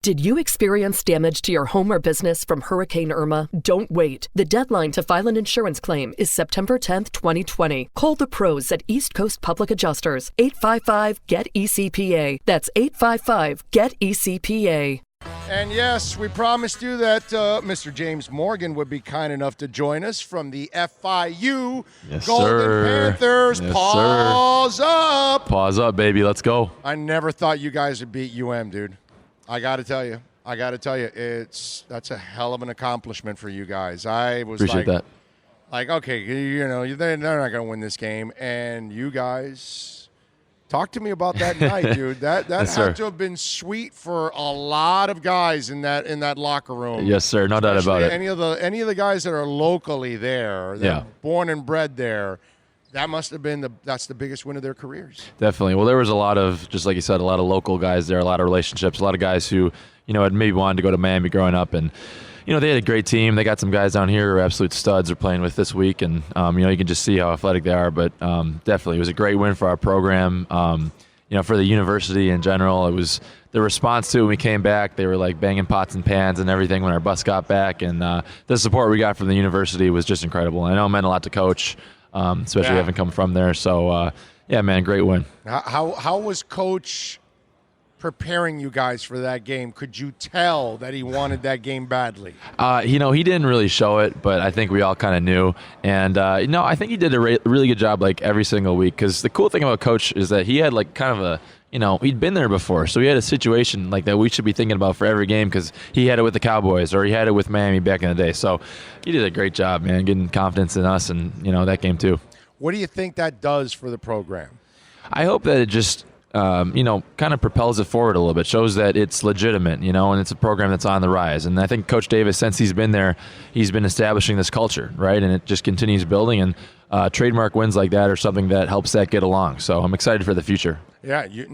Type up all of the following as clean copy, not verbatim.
Did you experience damage to your home or business from Hurricane Irma? Don't wait. The deadline to file an insurance claim is September 10th, 2020. Call the pros at East Coast Public Adjusters. 855-GET-ECPA. That's 855-GET-ECPA. And yes, we promised you that Mr. James Morgan would be kind enough to join us from the FIU Golden Panthers. Yes, Paws up. Paws up, baby. Let's go. I never thought you guys would beat UM, dude. I got to tell you, that's a hell of an accomplishment for you guys. I was Appreciate that. Like, okay, you know, they're not going to win this game, and you guys, talk to me about that night, dude. That yes, had to have been sweet for a lot of guys in that locker room. Yes, sir. No doubt about it. Any of the guys that are locally there, that are born and bred there. That must have been that's the biggest win of their careers. Definitely. Well, there was a lot of, just like you said, a lot of local guys there, a lot of relationships, a lot of guys who, you know, had maybe wanted to go to Miami growing up. And, you know, they had a great team. They got some guys down here who are absolute studs are playing with this week. And, you know, you can just see how athletic they are. But definitely, it was a great win for our program. You know, for the university in general, it was the response to it when we came back. They were like banging pots and pans and everything when our bus got back. And the support we got from the university was just incredible. I know it meant a lot to Coach. Especially having come from there. So, yeah, man, great win. How was Coach preparing you guys for that game? Could you tell that he wanted that game badly? You know, he didn't really show it, but I think we all kind of knew. And, you know, I think he did a really good job, like, every single week. Because the cool thing about Coach is that he had, like, kind of a, you know, he'd been there before. So he had a situation like that we should be thinking about for every game because he had it with the Cowboys or he had it with Miami back in the day. So he did a great job, man, getting confidence in us and, you know, that game too. What do you think that does for the program? I hope that it just, you know, kind of propels it forward a little bit, shows that it's legitimate, you know, and it's a program that's on the rise. And I think Coach Davis, since he's been there, he's been establishing this culture, right? And it just continues building. And trademark wins like that are something that helps that get along. So I'm excited for the future. Yeah, you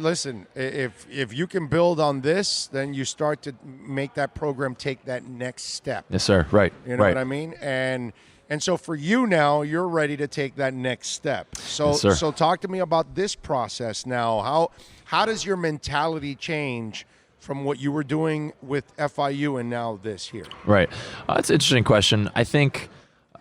listen, if you can build on this, then you start to make that program take that next step. Yes, sir. Right. You know what I mean? And so for you now, you're ready to take that next step. So yes, sir. So talk to me about this process now. How does your mentality change from what you were doing with FIU and now this here? Right. It's an interesting question. I think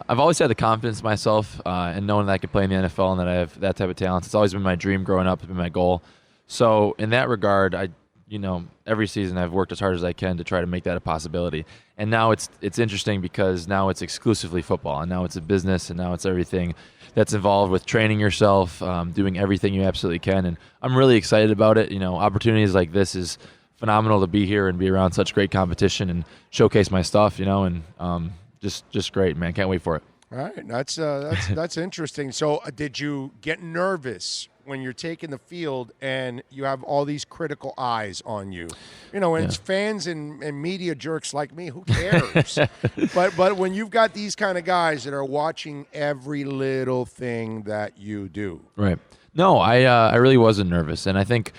I've always had the confidence in myself and knowing that I could play in the NFL and that I have that type of talent. It's always been my dream growing up. It's been my goal. So in that regard, you know, every season I've worked as hard as I can to try to make that a possibility. And now it's interesting because now it's exclusively football, and now it's a business, and now it's everything that's involved with training yourself, doing everything you absolutely can. And I'm really excited about it. You know, opportunities like this is phenomenal to be here and be around such great competition and showcase my stuff, you know, and just great, man. Can't wait for it. All right, that's interesting. So did you get nervous when you're taking the field and you have all these critical eyes on you? You know, and it's fans and media jerks like me, who cares? but when you've got these kind of guys that are watching every little thing that you do. Right. No, I really wasn't nervous, and I think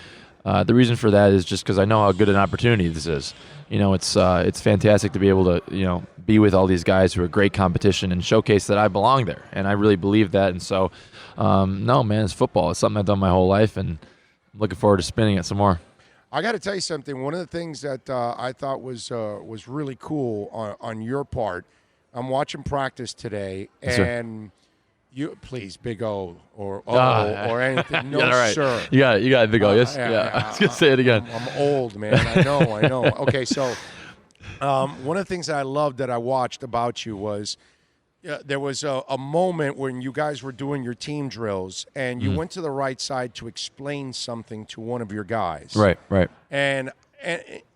the reason for that is just because I know how good an opportunity this is. You know, it's fantastic to be able to, you know, be with all these guys who are great competition and showcase that I belong there. And I really believe that. And so, no, man, it's football. It's something I've done my whole life, and I'm looking forward to spinning it some more. I got to tell you something. One of the things that I thought was really cool on your part, I'm watching practice today, and you please, Big O or or anything. No, right. sir. You got it, Big O. Yes. Yeah. I was gonna say it again. I'm old, man. I know. Okay, so one of the things that I loved that I watched about you was there was a moment when you guys were doing your team drills, and you went to the right side to explain something to one of your guys. Right. And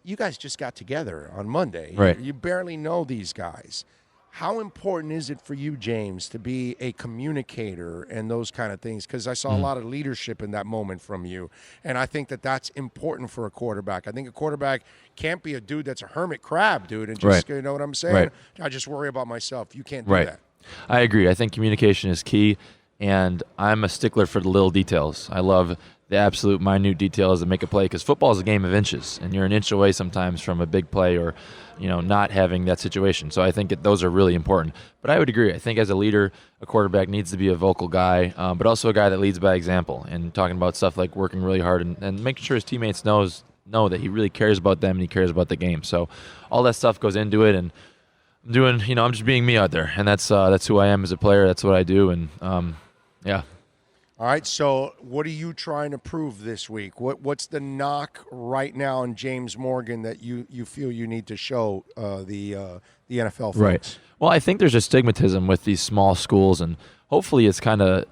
you guys just got together on Monday. Right. You barely know these guys. How important is it for you, James, to be a communicator and those kind of things? Because I saw a lot of leadership in that moment from you, and I think that that's important for a quarterback. I think a quarterback can't be a dude that's a hermit crab, dude, and just, you know what I'm saying? Right. I just worry about myself. You can't do that. I agree. I think communication is key, and I'm a stickler for the little details. I love the absolute minute details that make a play, because football is a game of inches, and you're an inch away sometimes from a big play or, you know, not having that situation. So I think those are really important. But I would agree. I think as a leader, a quarterback needs to be a vocal guy, but also a guy that leads by example, and talking about stuff like working really hard and making sure his teammates knows know that he really cares about them and he cares about the game. So all that stuff goes into it, and I'm doing, I'm just being me out there, and that's who I am as a player. That's what I do, and yeah. All right, so what are you trying to prove this week? What's the knock right now on James Morgan that you feel you need to show the NFL folks? Right. Well, I think there's a stigmatism with these small schools, and hopefully it's kind of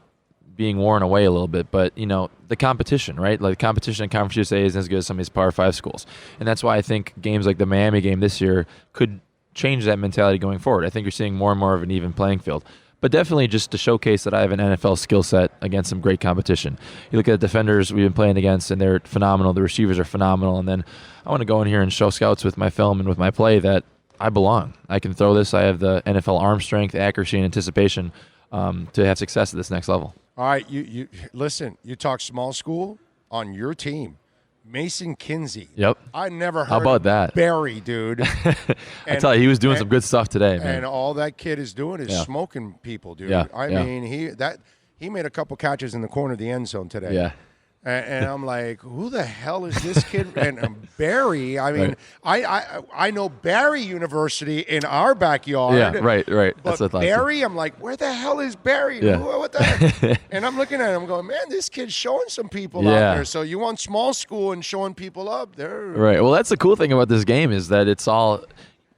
being worn away a little bit. But, the competition, right? Like, the competition in Conference USA isn't as good as some of these Power 5 schools. And that's why I think games like the Miami game this year could change that mentality going forward. I think you're seeing more and more of an even playing field. But definitely just to showcase that I have an NFL skill set against some great competition. You look at the defenders we've been playing against, and they're phenomenal. The receivers are phenomenal. And then I want to go in here and show scouts with my film and with my play that I belong. I can throw this. I have the NFL arm strength, accuracy, and anticipation to have success at this next level. All right, you listen, you talk small school on your team. Mason Kinsey. Yep. I never heard How about that? Barry, dude. I tell you, he was doing some good stuff today, man. And all that kid is doing is smoking people, dude. Yeah. I mean, he made a couple catches in the corner of the end zone today. Yeah. And I'm like, who the hell is this kid? And Barry, I mean, right. I know Barry University in our backyard. Yeah, right. But That's what I thought. Barry, I'm like, where the hell is Barry? Yeah. What the heck? And I'm looking at him going, man, this kid's showing some people out there. So you want small school and showing people up there. Right. Well, that's the cool thing about this game is that it's all,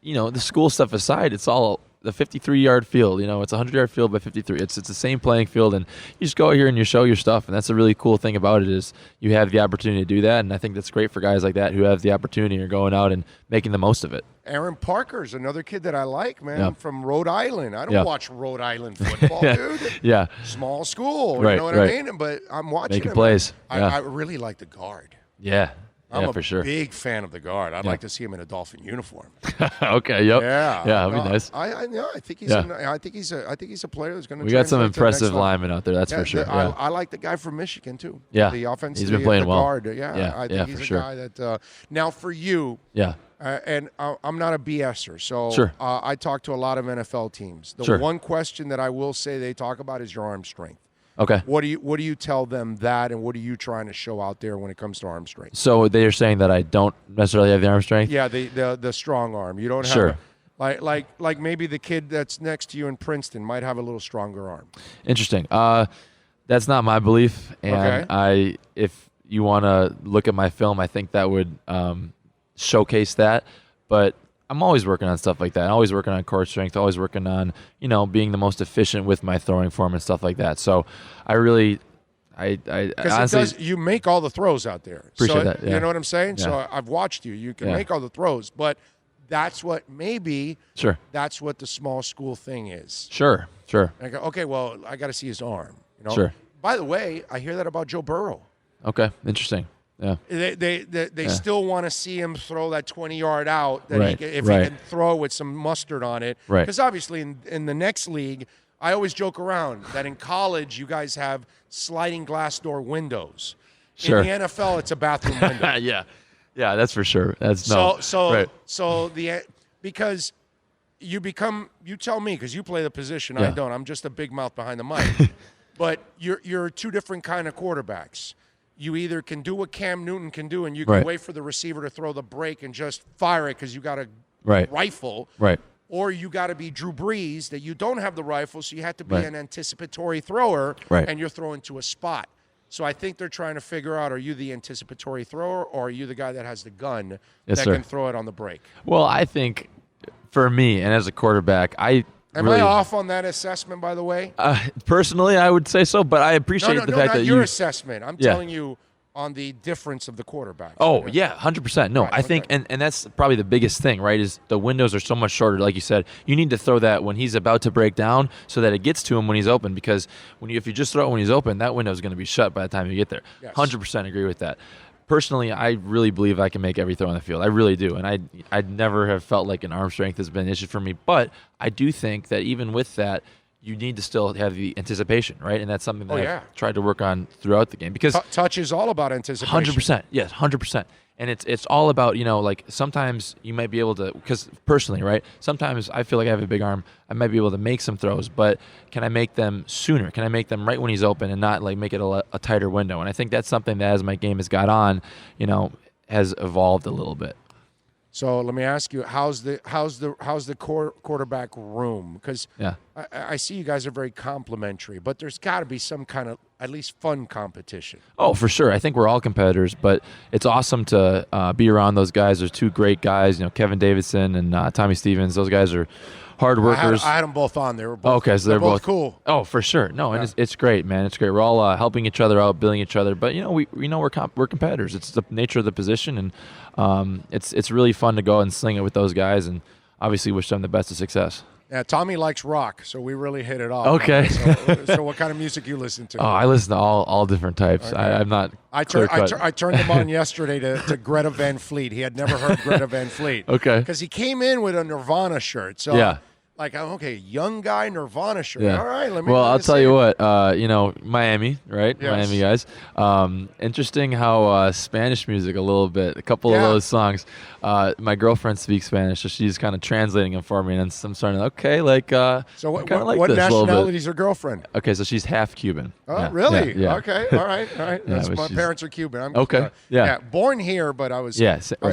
the school stuff aside, it's all the 53-yard field. It's a 100-yard field by 53. It's the same playing field, and you just go out here and you show your stuff. And that's the really cool thing about it is you have the opportunity to do that, and I think that's great for guys like that who have the opportunity or going out and making the most of it. Aaron Parker's another kid that I like, man, Yep. from Rhode Island. I don't watch Rhode Island football, dude. Yeah. Small school, Right, you know what right. I mean? But I'm watching Making him. plays. I really like the guard. Yeah. I'm for sure. a big fan of the guard. I'd like to see him in a Dolphin uniform. Okay. Yep. Yeah. That'd be nice. I think he's. I think he's a player who's going to. We got some impressive linemen out there. That's for sure. I like the guy from Michigan too. Yeah. The offensive. He's been playing well. Guard. I think he's for a sure. guy that. Now for you. Yeah. And I'm not a BSer, so Sure. I talk to a lot of NFL teams. The one question that I will say they talk about is your arm strength. Okay. What do you tell them that, and what are you trying to show out there when it comes to arm strength? So they are saying that I don't necessarily have the arm strength? Yeah, the strong arm. You don't have Sure. like maybe the kid that's next to you in Princeton might have a little stronger arm. Interesting. That's not my belief, and if you want to look at my film, I think that would showcase that. But I'm always working on stuff like that. Always working on core strength. Always working on being the most efficient with my throwing form and stuff like that. So I honestly, you make all the throws out there. Appreciate that. Yeah. You know what I'm saying? Yeah. So I've watched you. You can make all the throws, but that's what that's what the small school thing is. Sure. And I go, okay, well, I got to see his arm. Sure. By the way, I hear that about Joe Burrow. Okay. Interesting. Yeah. They still want to see him throw that 20-yard out that Right. he can throw with some mustard on it. Right. Because obviously in the next league, I always joke around that in college you guys have sliding glass door windows. Sure. In the NFL, it's a bathroom window. Yeah, that's for sure. That's because you tell me because you play the position, I don't. I'm just a big mouth behind the mic. But you're two different kind of quarterbacks. You either can do what Cam Newton can do, and you can wait for the receiver to throw the break and just fire it because you got a rifle. Right. Or you got to be Drew Brees, that you don't have the rifle, so you have to be an anticipatory thrower, and you're throwing to a spot. So I think they're trying to figure out, are you the anticipatory thrower, or are you the guy that has the gun can throw it on the break? Well, I think for me, and as a quarterback, Am I off on that assessment, by the way? Personally, I would say so, but I appreciate the fact that your assessment. I'm telling you on the difference of the quarterback. Oh, yeah, 100%. No, I think, and that's probably the biggest thing, right, is the windows are so much shorter. Like you said, you need to throw that when he's about to break down so that it gets to him when he's open, because if you just throw it when he's open, that window is going to be shut by the time you get there. Yes. 100% agree with that. Personally, I really believe I can make every throw on the field. I really do. And I'd never have felt like an arm strength has been an issue for me. But I do think that even with that, you need to still have the anticipation, right? And that's something that I've tried to work on throughout the game. Because touch is all about anticipation. 100%. Yes, 100%. And it's all about, like sometimes you might be able to, because personally, right, sometimes I feel like I have a big arm. I might be able to make some throws, but can I make them sooner? Can I make them right when he's open and not like make it a tighter window? And I think that's something that as my game has got on, has evolved a little bit. So let me ask you, how's the quarterback room? Because I see you guys are very complimentary, but there's got to be some kind of at least fun competition. Oh, for sure. I think we're all competitors, but it's awesome to be around those guys. There's two great guys, Kevin Davidson and Tommy Stevens. Those guys are hard workers. I had them both on. They were both okay, so they're both cool. Oh, for sure. No, and it's great, man. It's great. We're all helping each other out, building each other. But we're competitors. It's the nature of the position, and it's really fun to go and sling it with those guys, and obviously wish them the best of success. Yeah, Tommy likes rock, so we really hit it off. Okay. So what kind of music you listen to? Oh, I listen to all different types. Okay. I'm not. I turned him on yesterday to Greta Van Fleet. He had never heard Greta Van Fleet. Okay. Because he came in with a Nirvana shirt. So yeah. Like, okay, young guy, Nirvana shirt. Yeah. All right, Well, I'll tell you what, Miami, right? Yes. Miami guys. Interesting how Spanish music a little bit, a couple of those songs. My girlfriend speaks Spanish, so she's kind of translating them for me, and I'm starting to, So what this nationality is her girlfriend? Okay, so she's half Cuban. Oh, yeah. really? Yeah. Okay, all right. My parents are Cuban. Okay, yeah. Born here, but I was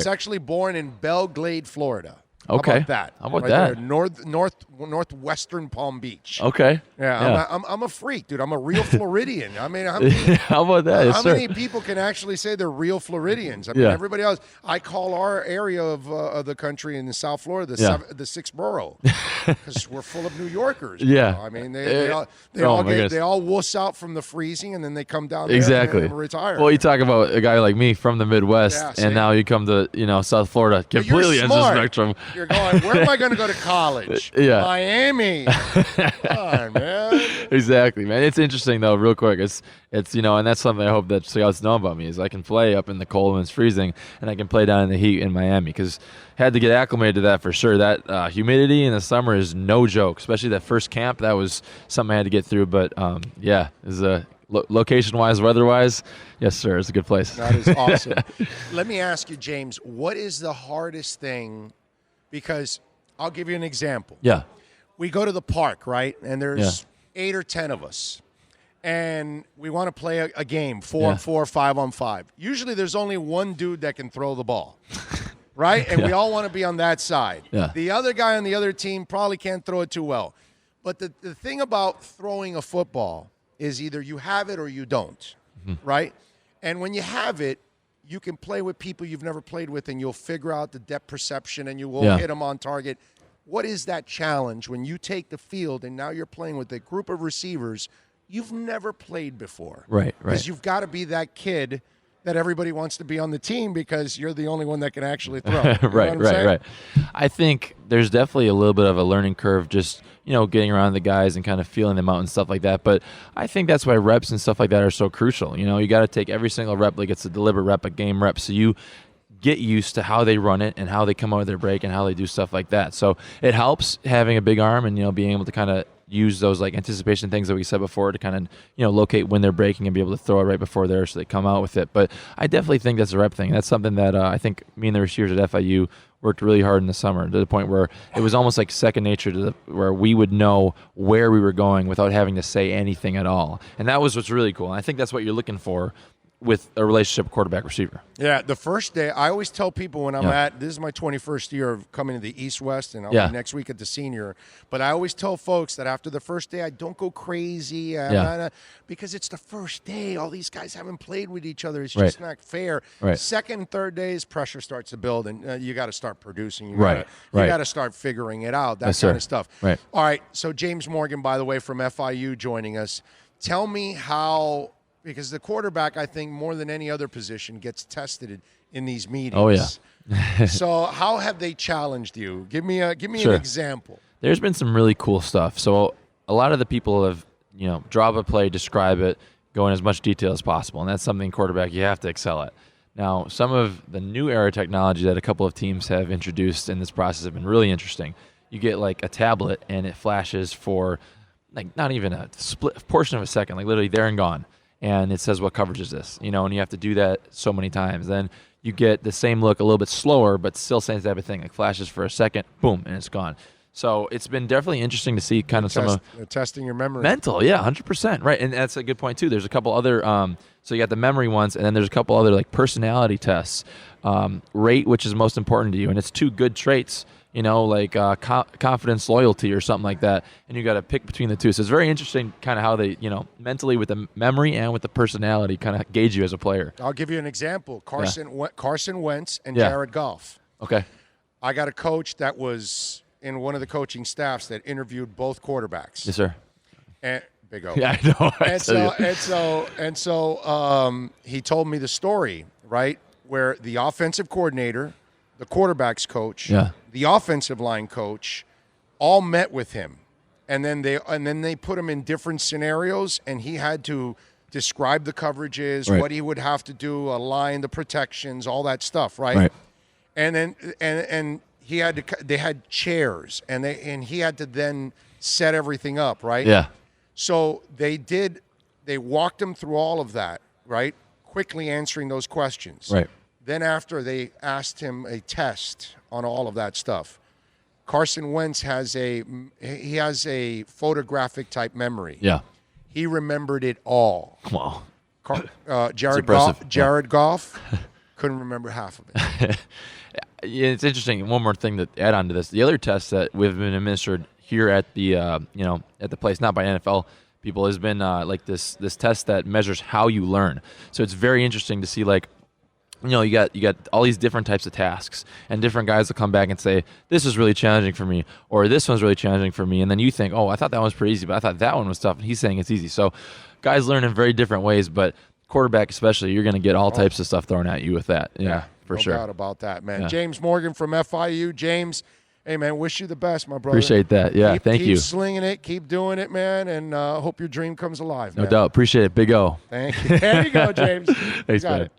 actually born in Belle Glade, Florida. Okay. How about that? Northwestern Palm Beach. Okay. Yeah. I'm a freak, dude. I'm a real Floridian. I mean, how about that? How many people can actually say they're real Floridians? I mean, everybody else. I call our area of the country in South Florida the sixth borough because we're full of New Yorkers. Yeah. I mean, they all wuss out from the freezing and then they come down there and retire. Well, you talk about a guy like me from the Midwest, and now you come to South Florida, completely ends the spectrum. You're going, where am I going to go to college? Miami. Come on, man. Exactly, man. It's interesting, though, real quick. It's and that's something I hope that scouts know about me is I can play up in the cold when it's freezing, and I can play down in the heat in Miami because had to get acclimated to that for sure. That humidity in the summer is no joke, especially that first camp. That was something I had to get through, but is a location-wise, weather-wise, yes, sir, it's a good place. That is awesome. Let me ask you, James, what is the hardest thing? Because I'll give you an example. Yeah. We go to the park, right? And there's 8 or 10 of us. And we want to play a game, 4-on-4, 5-on-5. Usually there's only one dude that can throw the ball, right? And we all want to be on that side. Yeah. The other guy on the other team probably can't throw it too well. But the thing about throwing a football is either you have it or you don't, right? And when you have it, you can play with people you've never played with, and you'll figure out the depth perception, and you will hit them on target. What is that challenge when you take the field and now you're playing with a group of receivers you've never played before? Right. Because you've got to be that kid that everybody wants to be on the team because you're the only one that can actually throw. Right. I think there's definitely a little bit of a learning curve just, getting around the guys and kind of feeling them out and stuff like that. But I think that's why reps and stuff like that are so crucial. You got to take every single rep like it's a deliberate rep, a game rep, so you get used to how they run it and how they come out of their break and how they do stuff like that. So it helps having a big arm and, being able to kind of use those like anticipation things that we said before to kind of, locate when they're breaking and be able to throw it right before there so they come out with it. But I definitely think that's a rep thing. That's something that I think me and the receivers at FIU worked really hard in the summer to the point where it was almost like second nature where we would know where we were going without having to say anything at all. And that was what's really cool. And I think that's what you're looking for with a relationship quarterback receiver. Yeah, the first day, I always tell people when I'm this is my 21st year of coming to the East West, and I'll be next week at the senior, but I always tell folks that after the first day, I don't go crazy because it's the first day. All these guys haven't played with each other. It's just not fair. Right. Second, third days, pressure starts to build, and you got to start producing. You got to start figuring it out, that kind of stuff. Right. All right, so James Morgan, by the way, from FIU joining us. Tell me how – because the quarterback, I think, more than any other position, gets tested in these meetings. Oh, yeah. So how have they challenged you? Give me an example. There's been some really cool stuff. So a lot of the people have, draw up a play, describe it, go in as much detail as possible. And that's something quarterback you have to excel at. Now, some of the new era technology that a couple of teams have introduced in this process have been really interesting. You get like a tablet and it flashes for like not even a split portion of a second, like literally there and gone. And it says what coverage is this, and you have to do that so many times. Then you get the same look a little bit slower, but still same type of thing, like flashes for a second, boom, and it's gone. So it's been definitely interesting to see kind of some of testing your memory. Mental, 100%, right. And that's a good point too. There's a couple other So you got the memory ones, and then there's a couple other like personality tests, rate which is most important to you, and it's 2 good traits, like confidence, loyalty, or something like that, and you got to pick between the 2. So it's very interesting, kind of how they, mentally with the memory and with the personality, kind of gauge you as a player. I'll give you an example: Carson Wentz and Yeah. Jared Goff. Okay. I got a coach that was in one of the coaching staffs that interviewed both quarterbacks. Yes, sir. And Big O. Yeah, I know. And so he told me the story, right, where the offensive coordinator, the quarterback's coach, the offensive line coach, all met with him, and then they put him in different scenarios, and he had to describe the coverages, Right. what he would have to do, align the protections, all that stuff, right? Right. And then and he had to. They had chairs, and he had to then set everything up, right? Yeah. So they walked him through all of that, right? Quickly answering those questions. Right. Then after they asked him a test on all of that stuff. Carson Wentz has a photographic type memory. Yeah. He remembered it all. Wow. Jared Goff couldn't remember half of it. Yeah, it's interesting. One more thing to add on to this: the other test that we've been administered here at the at the place, not by NFL people, has been like this test that measures how you learn. So it's very interesting to see, like, you got all these different types of tasks, and different guys will come back and say, this is really challenging for me, or this one's really challenging for me, and then you think, oh, I thought that one was pretty easy, but I thought that one was tough, and he's saying it's easy. So guys learn in very different ways, but quarterback especially, you're going to get all types of stuff thrown at you with that. Yeah, for sure. No doubt about that, man. Yeah. James Morgan from FIU. James, hey, man, wish you the best, my brother. Appreciate that. Yeah, thank you. Keep slinging it. Keep doing it, man, and hope your dream comes alive, man. No doubt. Appreciate it. Big O. Thank you. There you go, James. Thanks, You got man. it.